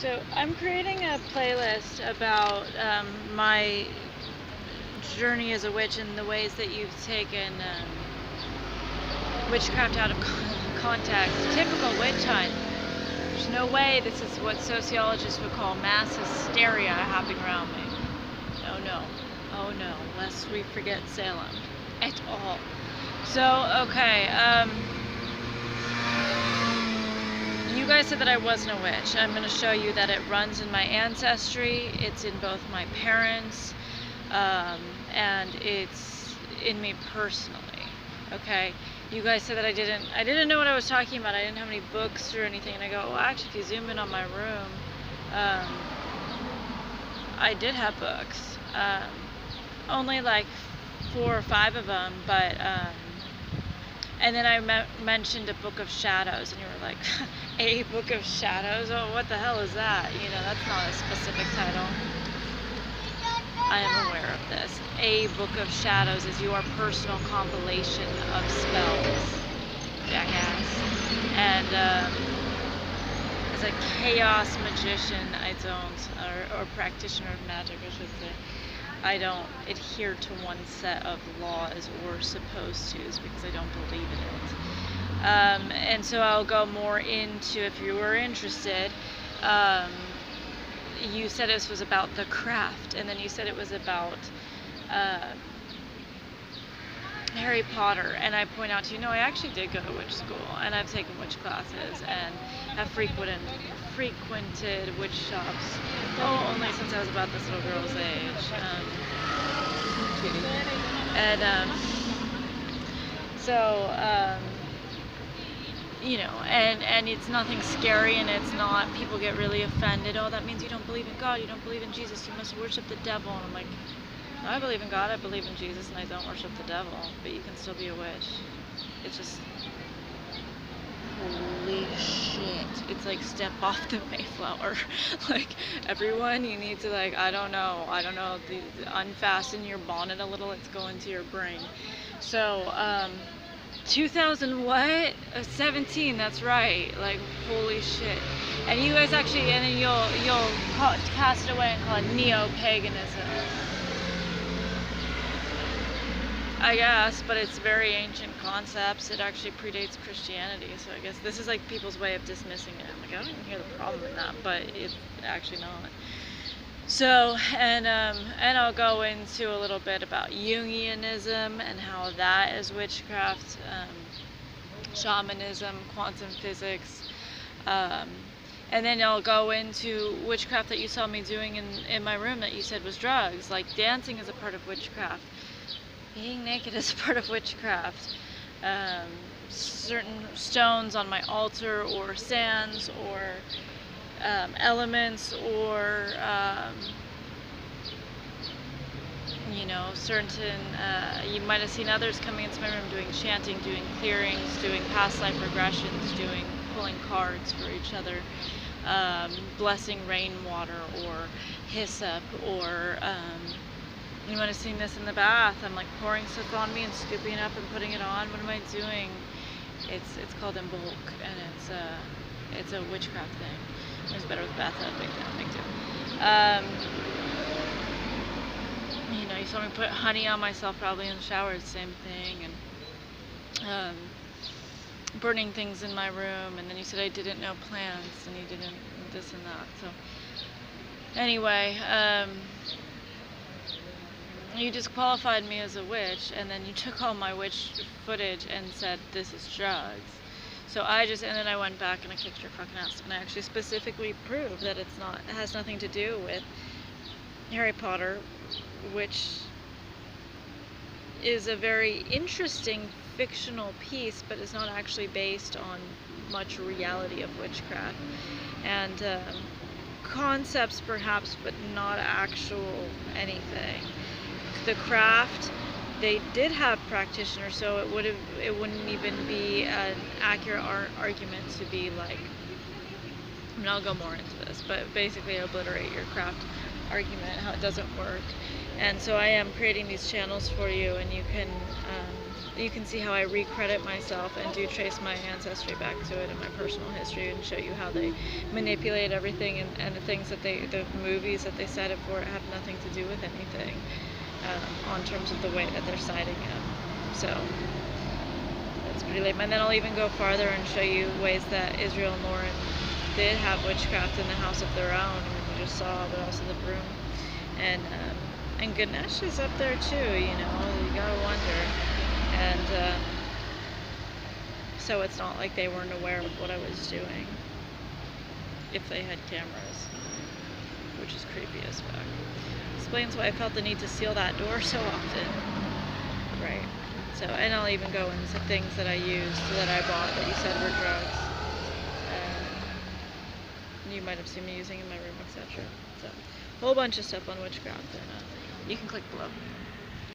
So I'm creating a playlist about my journey as a witch and the ways that you've taken witchcraft out of context. Typical witch hunt. There's no way this is what sociologists would call mass hysteria happening around me. Oh no. Oh no. Lest we forget Salem. At all. So, okay. You guys said that I wasn't a witch. I'm going to show you that it runs in my ancestry. It's in both my parents, and it's in me personally. Okay. You guys said that I didn't know what I was talking about. I didn't have any books or anything. And I go, well, actually, if you zoom in on my room, I did have books. Only like 4 or 5 of them, but and then I mentioned a book of shadows, and you were like, a book of shadows? Oh, what the hell is that? You know, that's not a specific title. I am aware of this. A book of shadows is your personal compilation of spells, jackass. And as a chaos magician, I don't, or practitioner of magic, I should say, I don't adhere to one set of laws or supposed to's because I don't believe in it. And so I'll go more into, if you were interested, you said this was about the craft, and then you said it was about Harry Potter, and I point out to you, no, I actually did go to witch school, and I've taken witch classes, and have frequented witch shops. Oh, only since I was about this little girl's age. And so you know, and it's nothing scary, and it's not, people get really offended. Oh, that means you don't believe in God, you don't believe in Jesus, you must worship the devil. And I'm like, no, I believe in God, I believe in Jesus, and I don't worship the devil, but you can still be a witch. It's just, holy shit. It's like step off the Mayflower. Like, everyone, you need to, like, I don't know, unfasten your bonnet a little, it's going to your brain. So, 2000 what? 17, that's right. Like, holy shit. And you guys actually, and then you'll cast it away and call it neo-paganism. I guess, but it's very ancient concepts. It actually predates Christianity, so I guess this is like people's way of dismissing it. I'm like, I don't even hear the problem in that, but it's actually not. So, and I'll go into a little bit about Jungianism and how that is witchcraft, shamanism, quantum physics, and then I'll go into witchcraft that you saw me doing in my room that you said was drugs, like dancing is a part of witchcraft. Being naked is a part of witchcraft. Certain stones on my altar, or sands, or elements, or you know, certain, you might have seen others coming into my room doing chanting, doing clearings, doing past life regressions, doing pulling cards for each other, blessing rainwater, or hyssop, or you might have seen this in the bath. I'm like pouring stuff on me and scooping it up and putting it on. What am I doing? It's called in bulk, and it's a witchcraft thing. It's better with bathtub, big deal. You know, you saw me put honey on myself probably in the shower, the same thing, and burning things in my room, and then you said I didn't know plants, and you didn't this and that. So anyway, you disqualified me as a witch, and then you took all my witch footage and said this is drugs. So and then I went back and I kicked your fucking ass, and I actually specifically proved that it has nothing to do with Harry Potter, which is a very interesting fictional piece, but is not actually based on much reality of witchcraft. And concepts perhaps, but not actual anything. The craft, they did have practitioners, so it wouldn't even be an accurate argument to be like, I mean, I'll go more into this, but basically obliterate your craft argument, how it doesn't work. And so I am creating these channels for you, and you can you can see how I recredit myself and do trace my ancestry back to it in my personal history and show you how they manipulate everything, and the things that the movies that they set it for have nothing to do with anything on terms of the way that they're citing him. So it's pretty lame. And then I'll even go farther and show you ways that Israel and Lauren did have witchcraft in the house of their own. I mean, you just saw, but also the broom. And Ganesh is up there too, you gotta wonder. And so it's not like they weren't aware of what I was doing, if they had cameras, which is creepy as fuck. Explains why I felt the need to seal that door so often. Right. So, and I'll even go into things that I used, that I bought, that you said were drugs. You might have seen me using in my room, etc. So, a whole bunch of stuff on witchcraft, and you can click below.